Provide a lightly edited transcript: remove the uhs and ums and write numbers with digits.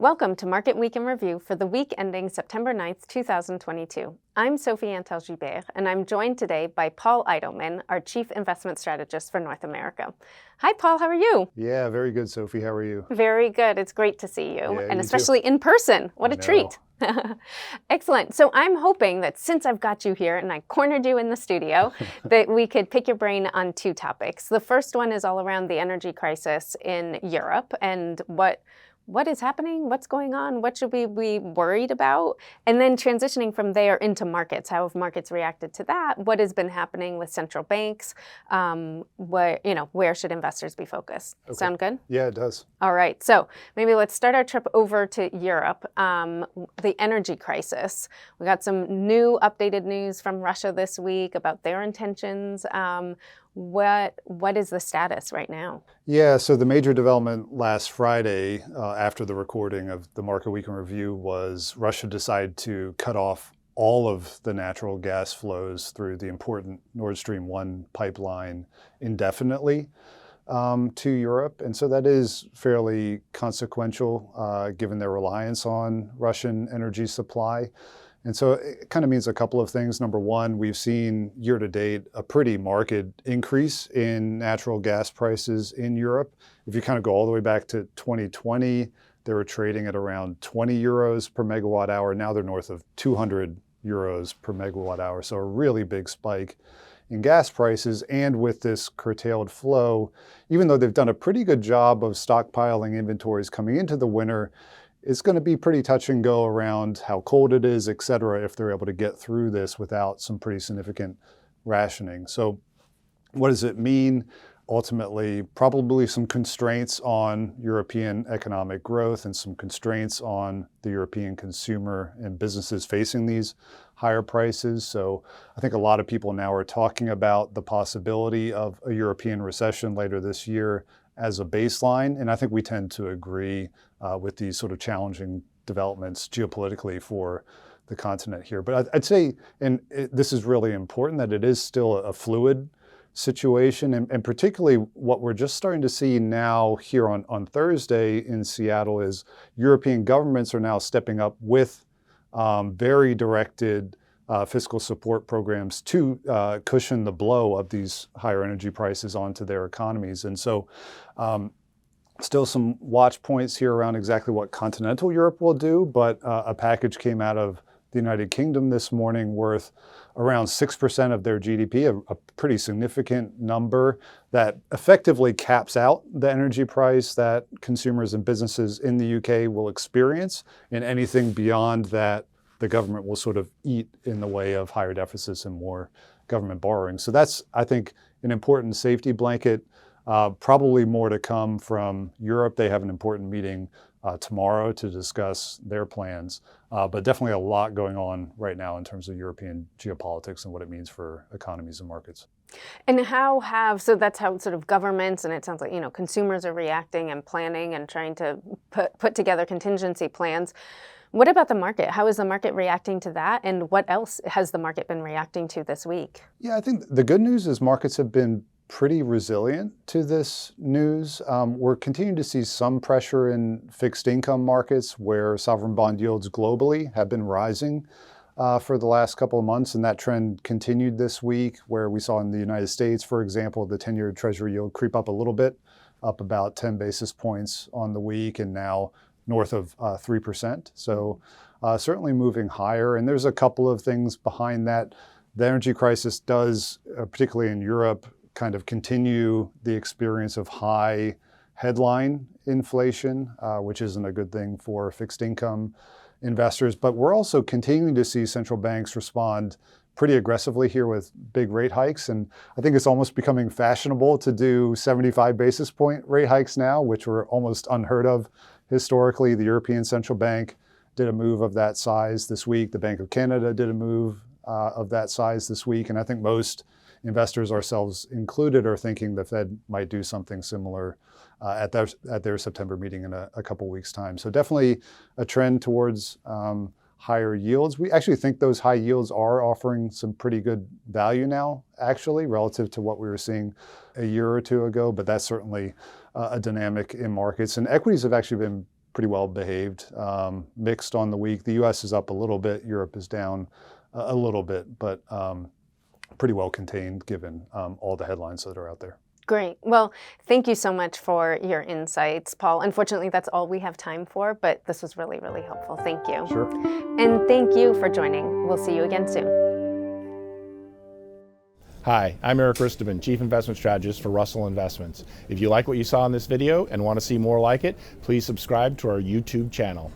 Welcome to Market Week in Review for the week ending September 9th, 2022. I'm Sophie Antal-Gibert, and I'm joined today by Paul Eidelman, our Chief Investment Strategist for North America. Hi, Paul. How are you? Yeah, very good, Sophie. How are you? Very good. It's great to see you, Yeah, and you especially in person. What a treat. know. Excellent. So I'm hoping that since I've got you here and I cornered you in the studio, that we could pick your brain on two topics. The first one is all around the energy crisis in Europe and what is happening, what's going on, what should we be worried about? And then transitioning from there into markets. How have markets reacted to that? What has been happening with central banks? Where should investors be focused? Okay. Sound good? Yeah, it does. All right, so maybe let's start our trip over to Europe. The energy crisis. We got some new updated news from Russia this week about their intentions. What is the status right now? Yeah, so the major development last Friday after the recording of the Market Week in Review was Russia decided to cut off all of the natural gas flows through the important Nord Stream 1 pipeline indefinitely to Europe. And so that is fairly consequential given their reliance on Russian energy supply. And so it kind of means a couple of things. Number one, we've seen year to date a pretty marked increase in natural gas prices in Europe. If you kind of go all the way back to 2020, they were trading at around 20 euros per megawatt hour. Now they're north of 200 euros per megawatt hour. So a really big spike in gas prices. And with this curtailed flow, even though they've done a pretty good job of stockpiling inventories coming into the winter, it's going to be pretty touch and go around how cold it is, et cetera, if they're able to get through this without some pretty significant rationing. So what does it mean? Ultimately, probably some constraints on European economic growth and some constraints on the European consumer and businesses facing these higher prices. So I think a lot of people now are talking about the possibility of a European recession later this year as a baseline. And I think we tend to agree with these sort of challenging developments geopolitically for the continent here. But I'd say, this is really important, that it is still a fluid situation. And particularly what we're just starting to see now here on Thursday in Seattle is European governments are now stepping up with very directed fiscal support programs to cushion the blow of these higher energy prices onto their economies. And so still some watch points here around exactly what continental Europe will do, but a package came out of the United Kingdom this morning worth around 6% of their GDP, a pretty significant number that effectively caps out the energy price that consumers and businesses in the UK will experience, and anything beyond that the government will sort of eat in the way of higher deficits and more government borrowing. So that's, I think, an important safety blanket. Probably more to come from Europe. They have an important meeting tomorrow to discuss their plans, but definitely a lot going on right now in terms of European geopolitics and what it means for economies and markets. And so that's how sort of governments, and it sounds like, consumers are reacting and planning and trying to put together contingency plans. What about the market? How is the market reacting to that? And what else has the market been reacting to this week? Yeah, I think the good news is markets have been pretty resilient to this news. We're continuing to see some pressure in fixed income markets where sovereign bond yields globally have been rising for the last couple of months. And that trend continued this week, where we saw in the United States, for example, the 10-year Treasury yield creep up a little bit, up about 10 basis points on the week, and now north of 3%. So certainly moving higher. And there's a couple of things behind that. The energy crisis does, particularly in Europe, kind of continue the experience of high headline inflation, which isn't a good thing for fixed income investors. But we're also continuing to see central banks respond pretty aggressively here with big rate hikes. And I think it's almost becoming fashionable to do 75 basis point rate hikes now, which were almost unheard of historically. The European Central Bank did a move of that size this week. The Bank of Canada did a move of that size this week. And I think most investors, ourselves included, are thinking the Fed might do something similar at their September meeting in a couple weeks' time. So definitely a trend towards higher yields. We actually think those high yields are offering some pretty good value now, actually, relative to what we were seeing a year or two ago. But that's certainly a dynamic in markets. And equities have actually been pretty well behaved. Mixed on the week. The US is up a little bit, Europe is down a little bit, but pretty well contained given all the headlines that are out there. Great. Well, thank you so much for your insights, Paul. Unfortunately, that's all we have time for, but this was really, really helpful. Thank you. Sure. And thank you for joining. We'll see you again soon. Hi, I'm Eric Risteman, Chief Investment Strategist for Russell Investments. If you like what you saw in this video and want to see more like it, please subscribe to our YouTube channel.